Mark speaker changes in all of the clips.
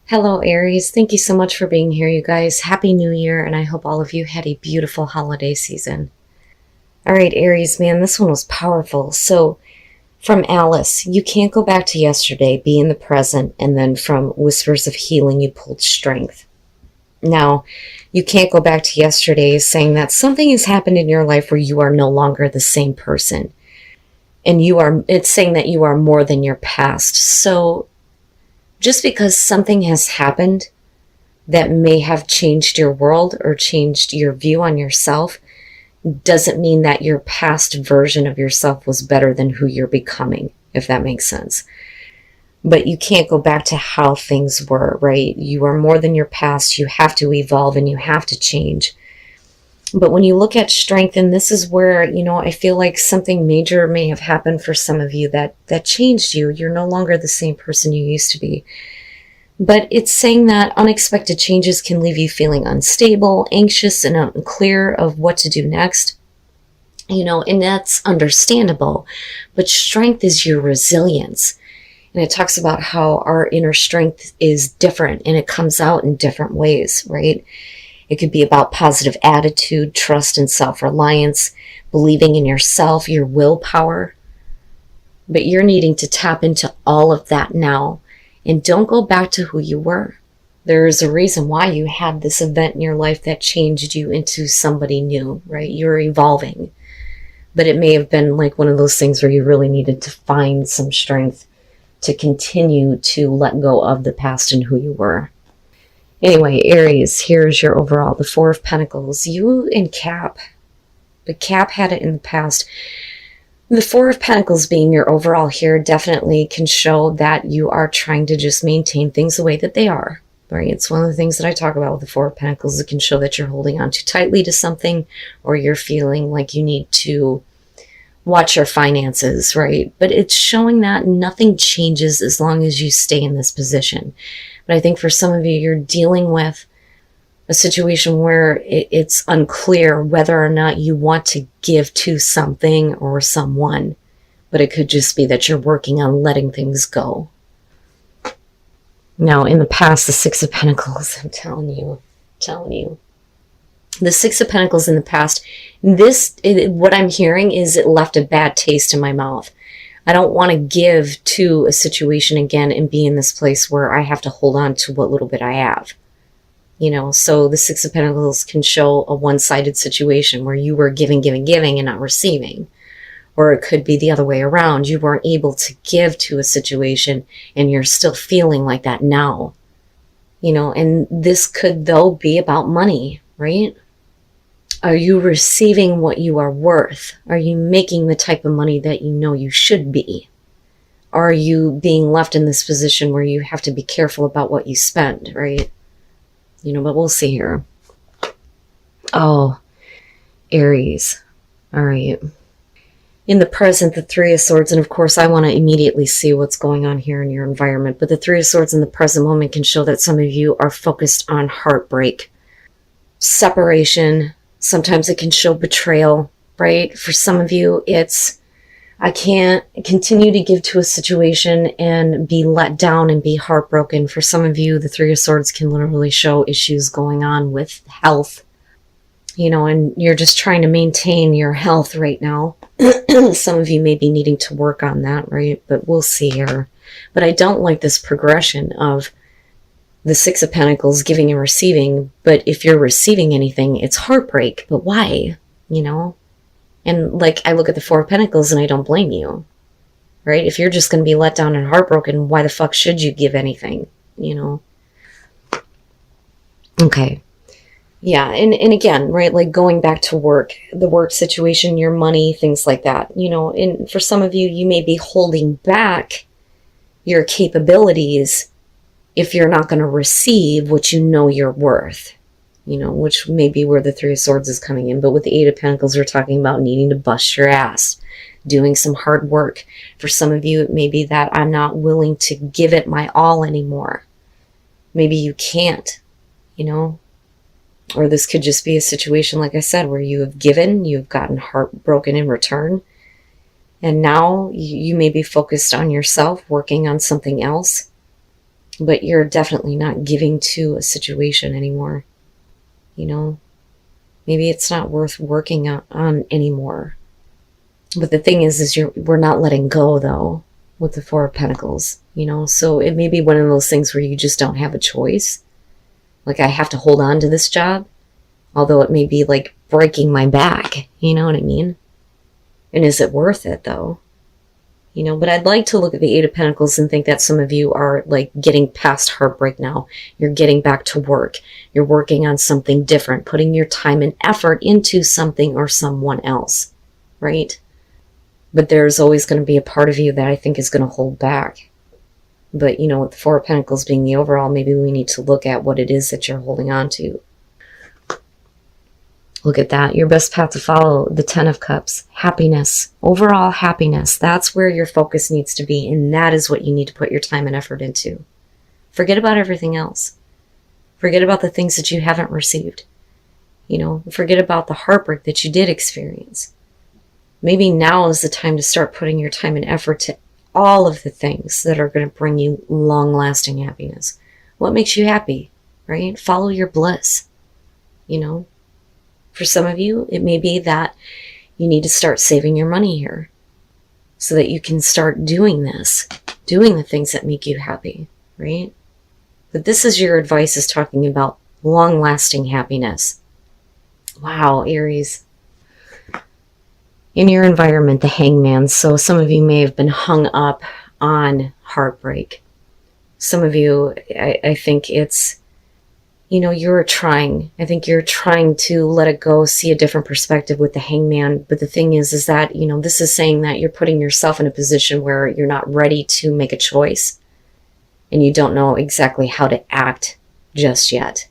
Speaker 1: Hello, Aries. Thank you so much for being here, you guys. Happy New Year, and I hope all of you had a beautiful holiday season. All right, Aries, man, this one was powerful. So, from Alice, you can't go back to yesterday, be in the present, and then from Whispers of Healing, you pulled Strength. Now, you can't go back to yesterday saying that something has happened in your life where you are no longer the same person. And it's saying that you are more than your past. So, just because something has happened that may have changed your world or changed your view on yourself doesn't mean that your past version of yourself was better than who you're becoming, if that makes sense. But you can't go back to how things were, right? You are more than your past. You have to evolve and you have to change. But when you look at strength, and this is where, I feel like something major may have happened for some of you that changed you. You're no longer the same person you used to be. But it's saying that unexpected changes can leave you feeling unstable, anxious, and unclear of what to do next. And that's understandable. But strength is your resilience. And it talks about how our inner strength is different and it comes out in different ways, right? It could be about positive attitude, trust, and self-reliance, believing in yourself, your willpower. But you're needing to tap into all of that now. And don't go back to who you were. There is a reason why you had this event in your life that changed you into somebody new, right? You're evolving. But it may have been like one of those things where you really needed to find some strength to continue to let go of the past and who you were. Anyway, Aries, here's your overall. The Four of Pentacles. You and Cap. But Cap had it in the past. The Four of Pentacles being your overall here definitely can show that you are trying to just maintain things the way that they are, right? It's one of the things that I talk about with the Four of Pentacles. It can show that you're holding on too tightly to something or you're feeling like you need to watch your finances, right? But it's showing that nothing changes as long as you stay in this position. But I think for some of you, you're dealing with a situation where it's unclear whether or not you want to give to something or someone. But it could just be that you're working on letting things go. Now, in the past, the Six of Pentacles, I'm telling you. The Six of Pentacles in the past, what I'm hearing is it left a bad taste in my mouth. I don't want to give to a situation again and be in this place where I have to hold on to what little bit I have. So the Six of Pentacles can show a one-sided situation where you were giving and not receiving. Or it could be the other way around. You weren't able to give to a situation and you're still feeling like that now. And this could, though, be about money, right? Are you receiving what you are worth? Are you making the type of money that you know you should be? Are you being left in this position where you have to be careful about what you spend, right? But we'll see here. Oh, Aries. All right. In the present, the Three of Swords, and of course I want to immediately see what's going on here in your environment, but the Three of Swords in the present moment can show that some of you are focused on heartbreak, separation. Sometimes it can show betrayal, right? For some of you, it's, I can't continue to give to a situation and be let down and be heartbroken. For some of you, the Three of Swords can literally show issues going on with health, and you're just trying to maintain your health right now. Some of you may be needing to work on that, right? But we'll see here. But I don't like this progression of the Six of Pentacles, giving and receiving. But if you're receiving anything, it's heartbreak. But why? And like, I look at the Four of Pentacles and I don't blame you, right? If you're just going to be let down and heartbroken, why the fuck should you give anything, Okay. Yeah. And again, right, like going back to work, the work situation, your money, things like that, and for some of you, you may be holding back your capabilities if you're not going to receive what you know you're worth. Which may be where the Three of Swords is coming in. But with the Eight of Pentacles, we're talking about needing to bust your ass, doing some hard work. For some of you, it may be that I'm not willing to give it my all anymore. Maybe you can't, Or this could just be a situation, like I said, where you have given, you've gotten heartbroken in return. And now you may be focused on yourself, working on something else. but you're definitely not giving to a situation anymore. Maybe it's not worth working on anymore. But the thing is we're not letting go, though, with the Four of Pentacles, so it may be one of those things where you just don't have a choice. Like, I have to hold on to this job, although it may be like breaking my back, you know what I mean? And is it worth it, though? But I'd like to look at the Eight of Pentacles and think that some of you are like getting past heartbreak now. You're getting back to work. You're working on something different, putting your time and effort into something or someone else, right? But there's always going to be a part of you that I think is going to hold back. But, with the Four of Pentacles being the overall, maybe we need to look at what it is that you're holding on to. Look at that. Your best path to follow, the Ten of Cups. Happiness. Overall happiness. That's where your focus needs to be, and that is what you need to put your time and effort into. Forget about everything else. Forget about the things that you haven't received. Forget about the heartbreak that you did experience. Maybe now is the time to start putting your time and effort to all of the things that are going to bring you long-lasting happiness. What makes you happy, right? Follow your bliss, For some of you, it may be that you need to start saving your money here so that you can start doing this, doing the things that make you happy, right? But this is your advice, is talking about long-lasting happiness. Wow, Aries. In your environment, the Hangman. So some of you may have been hung up on heartbreak. Some of you, I think it's, you're trying. I think you're trying to let it go, see a different perspective with the Hangman. But the thing is that, this is saying that you're putting yourself in a position where you're not ready to make a choice. And you don't know exactly how to act just yet.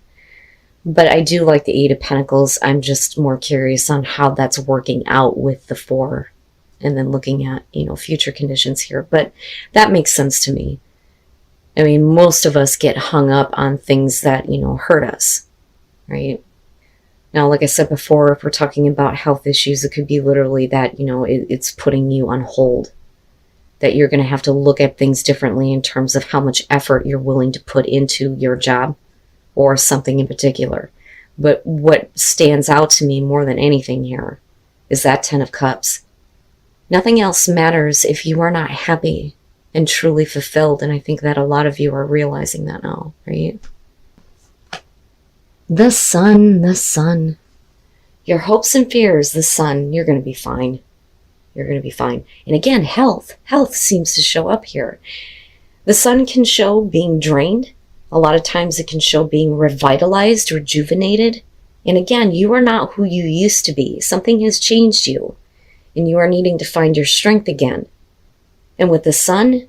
Speaker 1: But I do like the Eight of Pentacles. I'm just more curious on how that's working out with the Four. And then looking at, future conditions here. But that makes sense to me. I mean, most of us get hung up on things that, hurt us, right? Now, like I said before, if we're talking about health issues, it could be literally that, it's putting you on hold. That you're going to have to look at things differently in terms of how much effort you're willing to put into your job or something in particular. But what stands out to me more than anything here is that Ten of Cups. Nothing else matters if you are not happy and truly fulfilled. And I think that a lot of you are realizing that now, right? The Sun, the Sun. Your hopes and fears, the Sun. You're going to be fine. You're going to be fine. And again, health. Health seems to show up here. The Sun can show being drained. A lot of times it can show being revitalized, rejuvenated. And again, you are not who you used to be. Something has changed you. And you are needing to find your strength again. And with the Sun,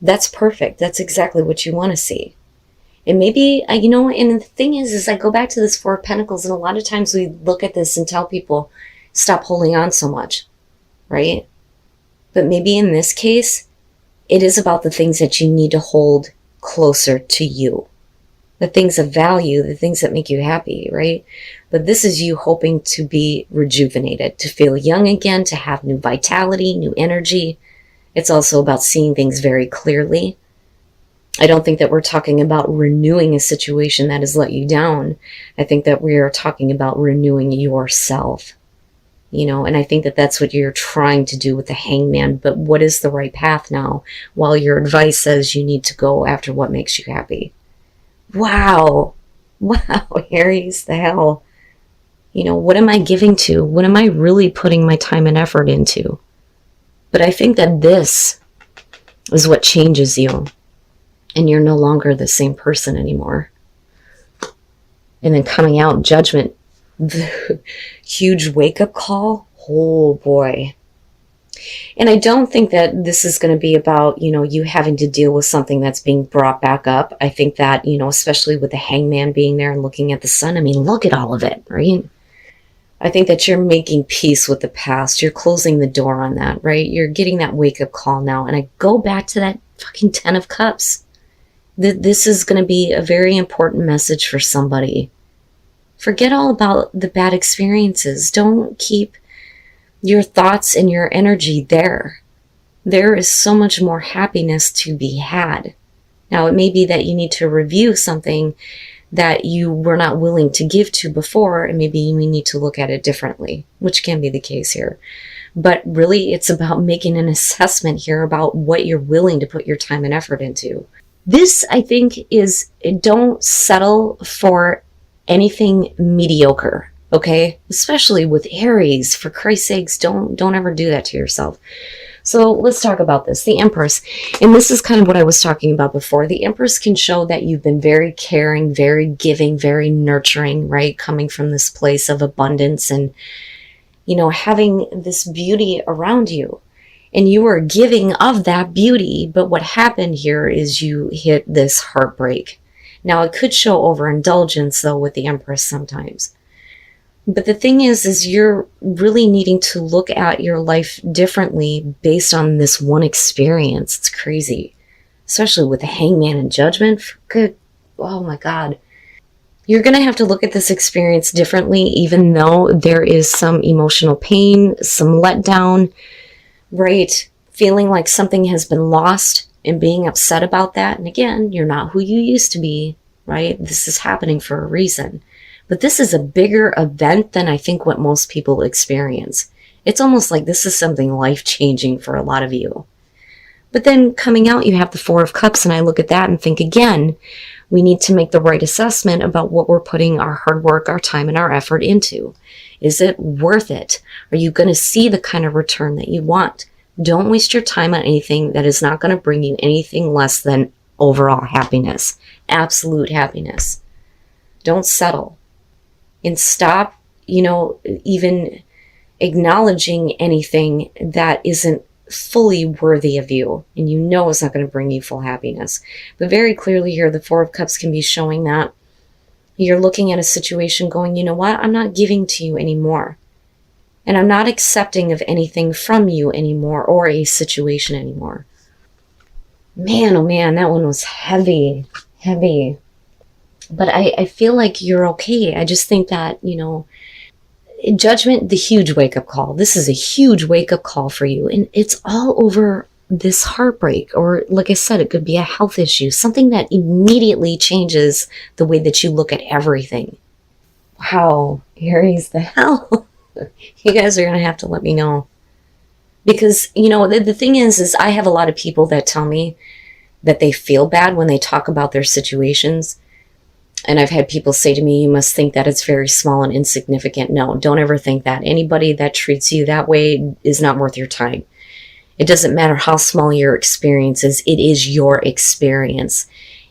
Speaker 1: that's perfect. That's exactly what you want to see. And maybe, and the thing is I go back to this Four of Pentacles, and a lot of times we look at this and tell people, stop holding on so much, right? But maybe in this case, it is about the things that you need to hold closer to you. The things of value, the things that make you happy, right? But this is you hoping to be rejuvenated, to feel young again, to have new vitality, new energy. It's also about seeing things very clearly. I don't think that we're talking about renewing a situation that has let you down. I think that we are talking about renewing yourself. And I think that that's what you're trying to do with the Hangman. But what is the right path now? While your advice says you need to go after what makes you happy. Wow. Wow, Aries, the hell. What am I giving to? What am I really putting my time and effort into? But I think that this is what changes you. And you're no longer the same person anymore. And then coming out, Judgment. The huge wake-up call. Oh boy. And I don't think that this is going to be about, you having to deal with something that's being brought back up. I think that, especially with the Hangman being there and looking at the Sun, I mean, look at all of it, right? I think that you're making peace with the past. You're closing the door on that, right? You're getting that wake-up call now. And I go back to that fucking Ten of Cups. This is going to be a very important message for somebody. Forget all about the bad experiences. Don't keep your thoughts and your energy there. There is so much more happiness to be had. Now, it may be that you need to review something that you were not willing to give to before, and maybe you need to look at it differently, which can be the case here. But really, it's about making an assessment here about what you're willing to put your time and effort into. This, I think, is don't settle for anything mediocre, okay? Especially with Aries, for Christ's sakes, don't ever do that to yourself. So let's talk about this. The Empress, and this is kind of what I was talking about before. The Empress can show that you've been very caring, very giving, very nurturing, right? Coming from this place of abundance and, you know, having this beauty around you. And you were giving of that beauty, but what happened here is you hit this heartbreak. Now, it could show overindulgence, though, with the Empress sometimes. But the thing is you're really needing to look at your life differently based on this one experience. It's crazy. Especially with the Hangman and Judgment. Good, oh my God. You're going to have to look at this experience differently, even though there is some emotional pain, some letdown, right? Feeling like something has been lost and being upset about that. And again, you're not who you used to be, right? This is happening for a reason. But this is a bigger event than I think what most people experience. It's almost like this is something life-changing for a lot of you. But then coming out, you have the Four of Cups, and I look at that and think, again, we need to make the right assessment about what we're putting our hard work, our time, and our effort into. Is it worth it? Are you going to see the kind of return that you want? Don't waste your time on anything that is not going to bring you anything less than overall happiness, absolute happiness. Don't settle. And stop, even acknowledging anything that isn't fully worthy of you. And it's not going to bring you full happiness. But very clearly here, the Four of Cups can be showing that you're looking at a situation going, you know what? I'm not giving to you anymore. And I'm not accepting of anything from you anymore or a situation anymore. Man, oh man, that one was heavy, heavy. But I feel like you're okay. I just think that, Judgment, the huge wake-up call. This is a huge wake-up call for you. And it's all over this heartbreak. Or, like I said, it could be a health issue. Something that immediately changes the way that you look at everything. Wow, Aries, the hell? You guys are going to have to let me know. Because, the thing is I have a lot of people that tell me that they feel bad when they talk about their situations. And I've had people say to me, you must think that it's very small and insignificant. No, don't ever think that. Anybody that treats you that way is not worth your time. It doesn't matter how small your experience is. It is your experience.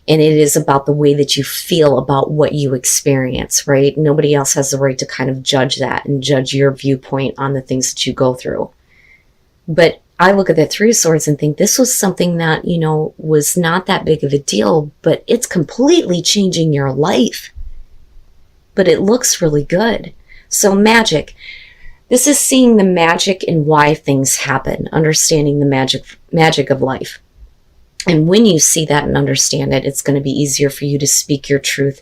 Speaker 1: And it is about the way that you feel about what you experience, right? Nobody else has the right to kind of judge that and judge your viewpoint on the things that you go through. But I look at the Three of Swords and think this was something that, was not that big of a deal, but it's completely changing your life. But it looks really good. So magic. This is seeing the magic in why things happen, understanding the magic of life. And when you see that and understand it, it's going to be easier for you to speak your truth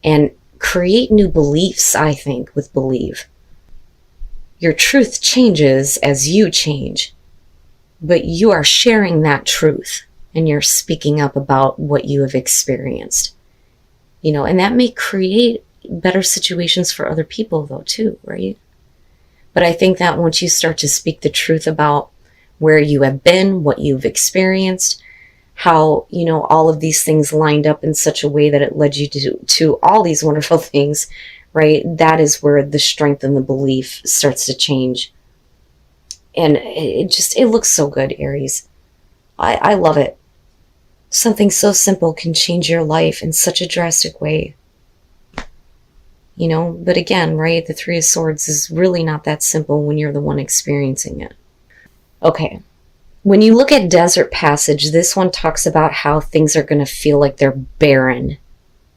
Speaker 1: and create new beliefs, I think, with believe. Your truth changes as you change. But you are sharing that truth and you're speaking up about what you have experienced, and that may create better situations for other people though too, right? But I think that once you start to speak the truth about where you have been, what you've experienced, how, all of these things lined up in such a way that it led you to all these wonderful things, right? That is where the strength and the belief starts to change. And it looks so good, Aries. I love it. Something so simple can change your life in such a drastic way. But again, right, the Three of Swords is really not that simple when you're the one experiencing it. Okay. When you look at Desert Passage, this one talks about how things are going to feel like they're barren.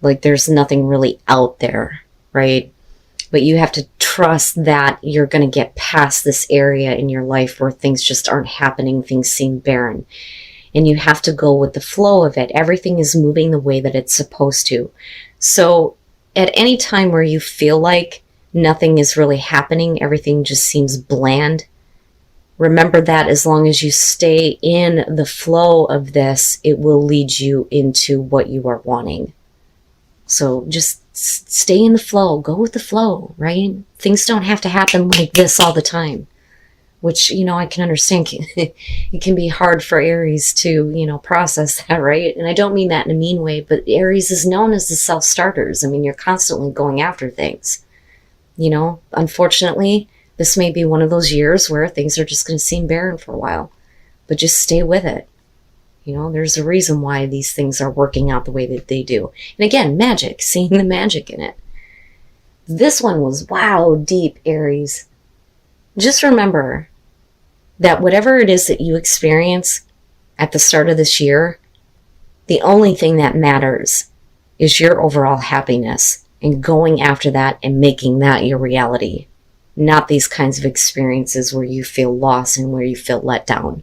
Speaker 1: Like there's nothing really out there, right? But you have to trust that you're going to get past this area in your life where things just aren't happening, things seem barren. And you have to go with the flow of it. Everything is moving the way that it's supposed to. So at any time where you feel like nothing is really happening, everything just seems bland, Remember that as long as you stay in the flow of this, it will lead you into what you are wanting. So just stay in the flow, go with the flow, right? Things don't have to happen like this all the time, which, I can understand. It can be hard for Aries to, process that, right? And I don't mean that in a mean way, but Aries is known as the self-starters. I mean, you're constantly going after things. Unfortunately, this may be one of those years where things are just going to seem barren for a while, but just stay with it. There's a reason why these things are working out the way that they do. And again, magic, seeing the magic in it. This one was, wow, deep, Aries. Just remember that whatever it is that you experience at the start of this year, the only thing that matters is your overall happiness and going after that and making that your reality, not these kinds of experiences where you feel lost and where you feel let down.